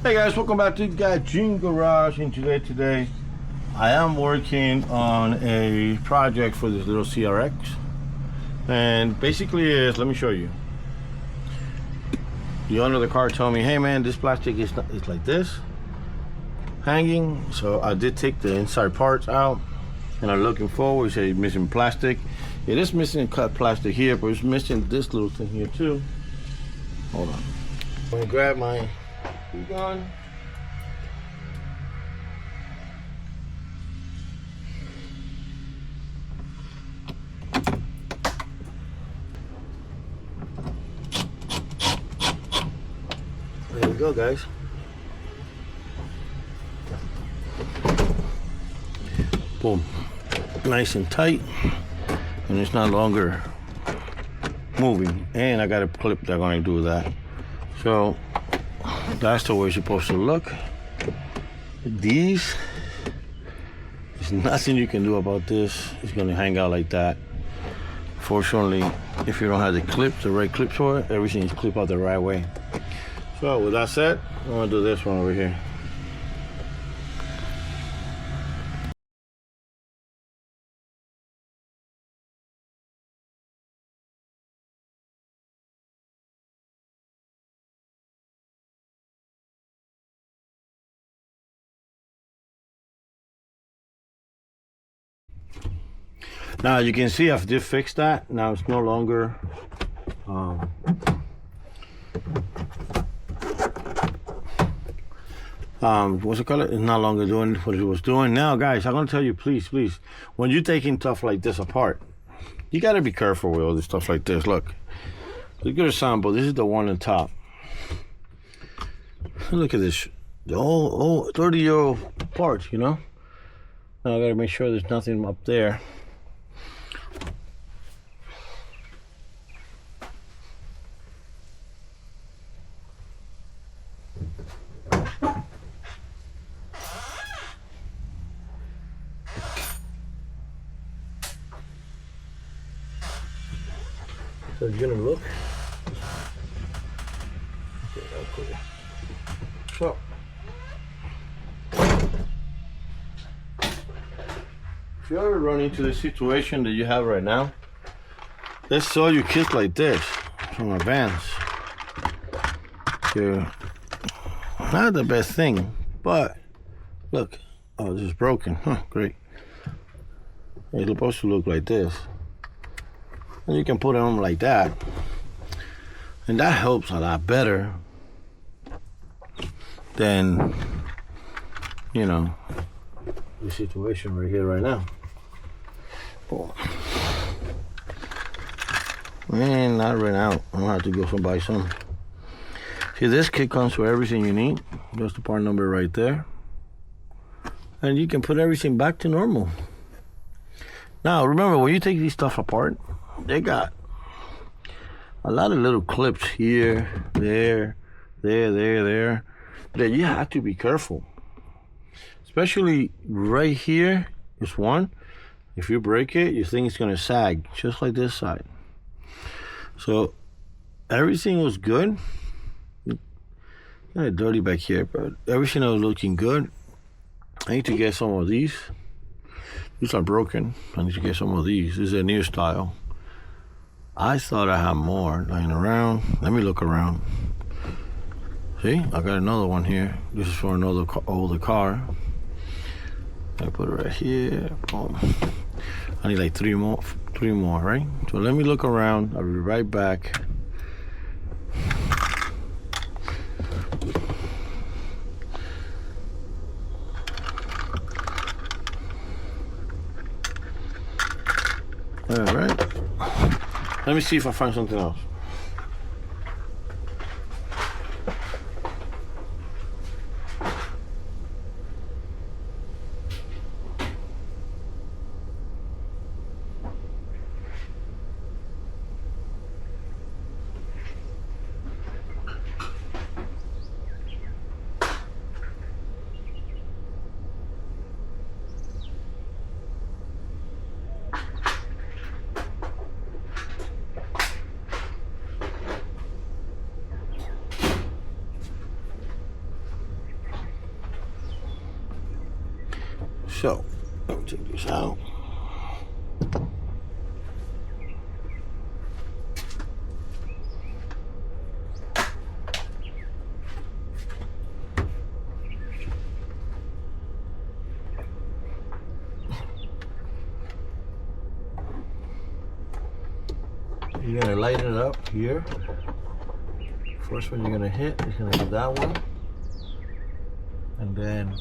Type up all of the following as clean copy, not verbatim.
Hey guys, welcome back to Gajin Garage. And today I am working on a project for this little CRX, and basically is, let me show you. The owner of the car told me, hey man, this plastic is like this hanging, so I did take the inside parts out, and I'm looking forward. He said he's missing plastic. It is missing cut plastic here, but it's missing this little thing here too. Hold on, I'm gonna grab my gun. There we go, guys. Boom. Nice and tight, and it's not longer moving. And I got a clip that I'm going to do with that. So that's the way it's supposed to look. These, there's nothing you can do about this. It's going to hang out like that. Fortunately, if you don't have the clips, the right clips for it, everything is clipped out the right way. So with that said, I'm going to do this one over here. Now you can see I've just fixed that. Now it's no longer what's it called? It's no longer doing what it was doing. Now guys, I'm gonna tell you, please, when you're taking stuff like this apart, you gotta be careful with all this stuff like this. Look at the sample. This is the one on top. Look at this. The old 30-year-old parts, you know. Now I gotta make sure there's nothing up there. So you're gonna look. Okay. So if you ever run into the situation that you have right now, let's saw your kit like this from our Vans. They're not the best thing, but look, oh, this is broken. Huh, great. It's supposed to look like this. And you can put it on like that, and that helps a lot better than, you know, the situation right here right now. Oh. Man, I ran out. I'm gonna have to go buy some. See, this kit comes with everything you need. There's the part number right there, and you can put everything back to normal. Now remember, when you take these stuff apart, they got a lot of little clips here, there, that you have to be careful. Especially right here is one. If you break it, you think it's gonna sag, just like this side. So everything was good. Kind of dirty back here, but everything was looking good. I need to get some of these. These are broken. I need to get some of these. This is a new style. I thought I had more lying around. Let me look around. See, I got another one here. This is for another older car. I put it right here. Boom. I need like three more, right? So let me look around. I'll be right back. All right. Let me see if I find something else. So, let me take this out. You're gonna light it up here. First one you're gonna hit is gonna be that one. And then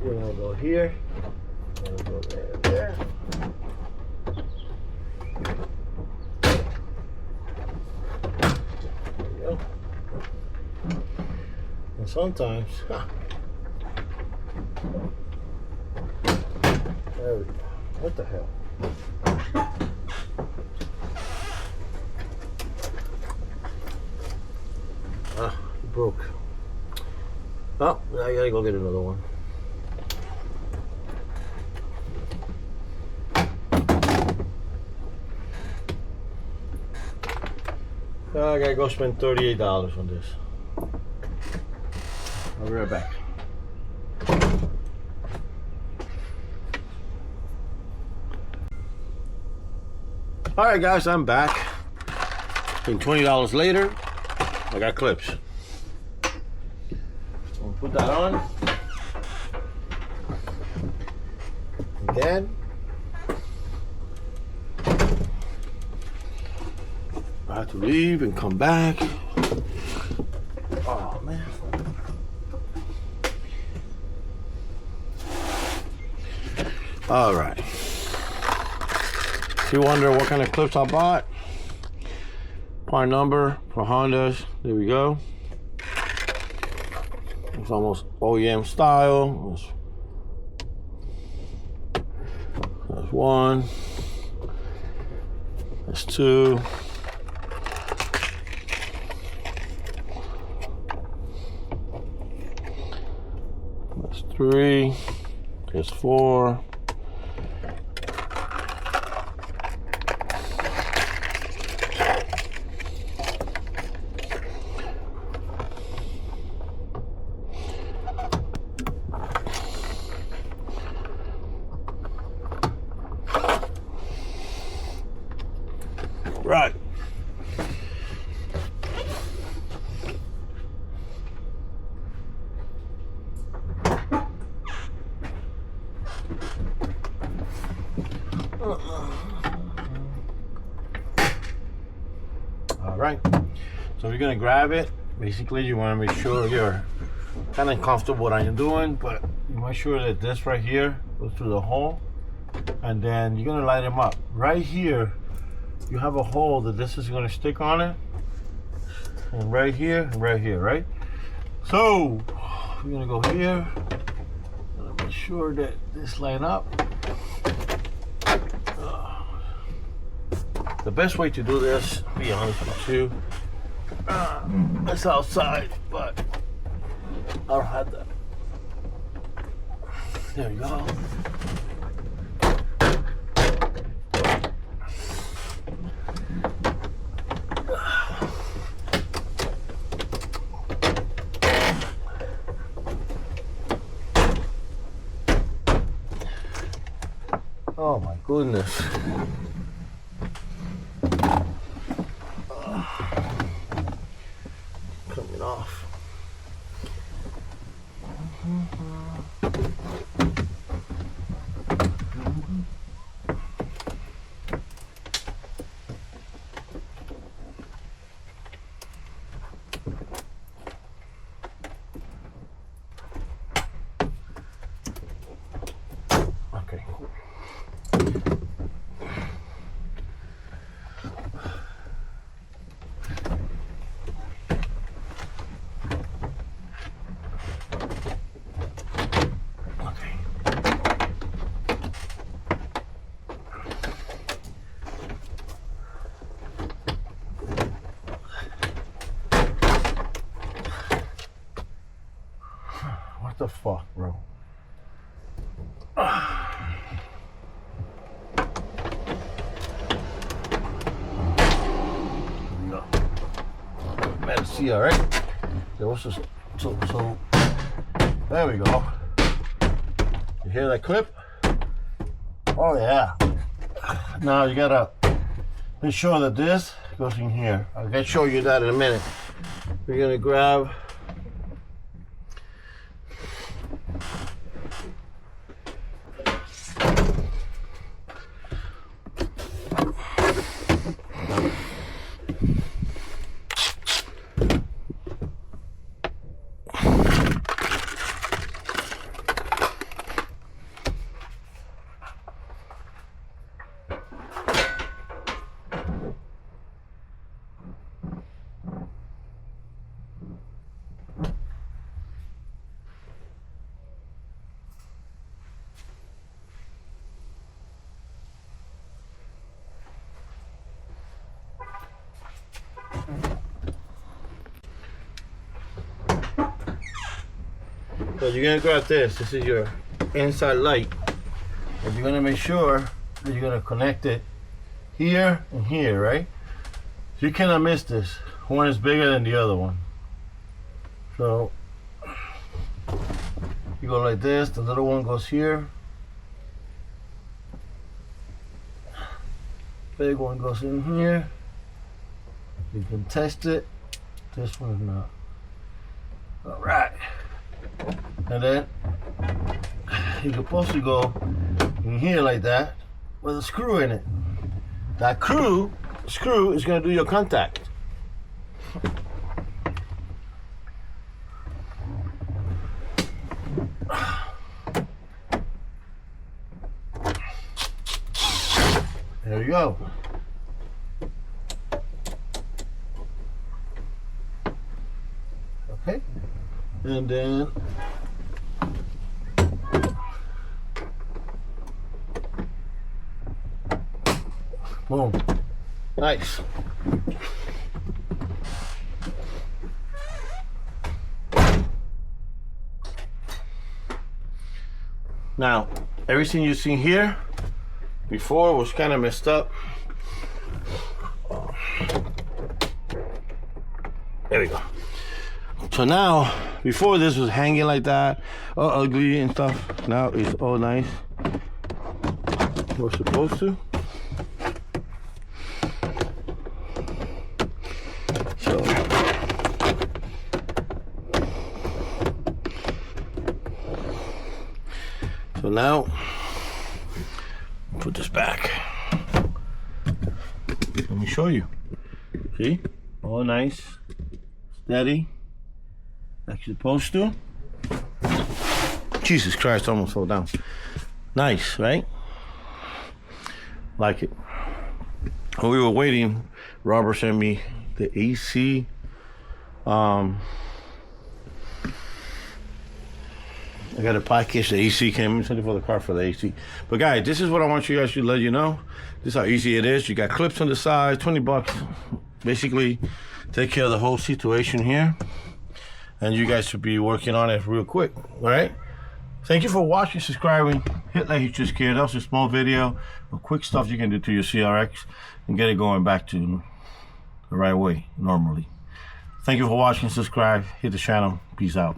we're gonna go here. We're gonna go there. There we go. And sometimes, there we go. What the hell? It broke. Oh, I gotta go get another one. I gotta go spend $38 on this. I'll be right back. Alright guys, I'm back. And $20 later, I got clips. I'll put that on. And then I have to leave and come back. Oh man. Alright. If you wonder what kind of clips I bought, part number for Hondas, there we go. It's almost OEM style. That's one. That's two. That's three. That's four. Right. All right. So we're gonna grab it. Basically, you want to make sure you're kind of comfortable what I'm doing, but you make sure that this right here goes through the hole, and then you're gonna light them up. Right here, you have a hole that this is gonna stick on it, and right here, right? So we're gonna go here. Gonna make sure that this line up. The best way to do this, to be honest with you, it's outside, but I don't have that. There you go. Oh my goodness. Coming off. Okay. What the fuck, bro? Here we go. CRX. So there we go. You hear that clip? Oh yeah. Now you gotta make sure that this goes in here. I'll get show you that in a minute. We're gonna grab so you're gonna grab this. This is your inside light. And you're gonna make sure that you're gonna connect it here and here, right? So you cannot miss this. One is bigger than the other one. So you go like this, the little one goes here. Big one goes in here. You can test it. This one's not. All right. And then you're supposed to go in here like that with a screw in it. That screw is going to do your contact. There you go. Okay. And then boom. Nice. Now, everything you see here before was kind of messed up. There we go. So now, before this was hanging like that, all ugly and stuff. Now it's all nice. We're supposed to. So now, put this back. Let me show you. See? All nice, steady, like you're supposed to. Jesus Christ, almost fell down. Nice, right? Like it. While we were waiting, Robert sent me the AC. I got a package, the AC came in, sent it for the car for the AC. But guys, this is what I want you guys to let you know. This is how easy it is. You got clips on the side, 20 bucks. Basically, take care of the whole situation here. And you guys should be working on it real quick, all right? Thank you for watching, subscribing. Hit like you just cared. That was a small video of quick stuff you can do to your CRX and get it going back to the right way, normally. Thank you for watching, subscribe, hit the channel. Peace out.